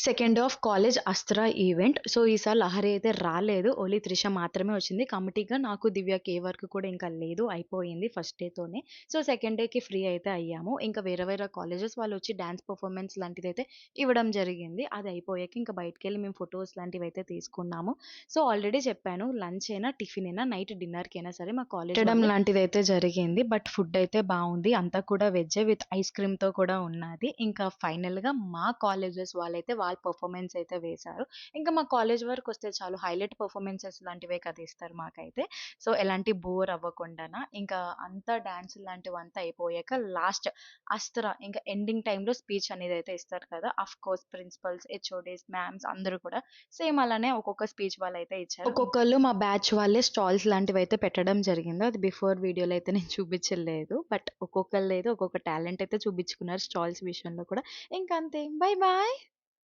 Second day of college Astra event. So, ఈసారి లహరి అయితే రాలేదు. ఓన్లీ త్రిష మాత్రమే వచ్చింది. కమిటీగా నాకు, దివ్యకి ఏ వర్క్ కూడా ఇంకా లేదు. అయిపోయింది ఫస్ట్ డేతోనే. సో, సెకండ్ డేకి ఫ్రీ అయితే అయ్యాము. ఇంకా వేరే వేరే కాలేజెస్ వాళ్ళొచ్చి డాన్స్ పెర్ఫార్మన్స్ లాంటిదైతే ఇవ్వడం జరిగింది. అది అయిపోయాక ఇంకా బయటికెళ్ళి మేము ఫోటోస్ లాంటివైతే తీసుకున్నాము. సో, ఆల్రెడీ చెప్పాను లంచ్ అయినా, టిఫిన్ అయినా, నైట్ డిన్నర్‌కైనా సరే మా కాలేజ్ పెట్టడం లాంటిదైతే జరిగింది. బట్ ఫుడ్ అయితే బావుంది. అంతా కూడా వెజ్జే విత్ ఐస్ క్రీమ్‌తో కూడా ఉన్నది. ఇంకా ఫైనల్‌గా మా కాలేజెస్ వాళ్ళైతే వాళ్ళ పెర్ఫార్మన్స్ అయితే వేశారు. ఇంకా మా కాలేజ్ వరకొస్తే చాలు హైలైట్ పెర్ఫార్మన్సెస్ లాంటివే కదా ఇస్తారు మాకైతే. సో, ఎలాంటి బోర్ అవ్వకుండాన ఇంకా అంతా డాన్సులు లాంటివంతా అయిపోయాక లాస్ట్ అస్త్ర ఇంకా ఎండింగ్ టైమ్‌లో స్పీచ్ అనేదైతే ఇస్తారు కదా! ఆఫ్‌కోర్స్ ప్రిన్సిపల్స్, హెచ్ఓడీస్, మ్యామ్స్ అందరూ కూడా సేమ్ అలానే ఒక్కొక్క స్పీచ్ వాళ్ళైతే ఇచ్చారు. ఒక్కొక్కళ్ళు మా బ్యాచ్ వాళ్ళే స్టాల్స్ లాంటివైతే పెట్టడం జరిగింది. అది బిఫోర్ వీడియోలో అయితే నేను చూపించలేదు. బట్ ఒక్కొక్కళ్ళైతే ఒక్కొక్క టాలెంట్ అయితే చూపించుకున్నారు స్టాల్స్ విషయంలో కూడా. ఇంకంతే. Bye bye.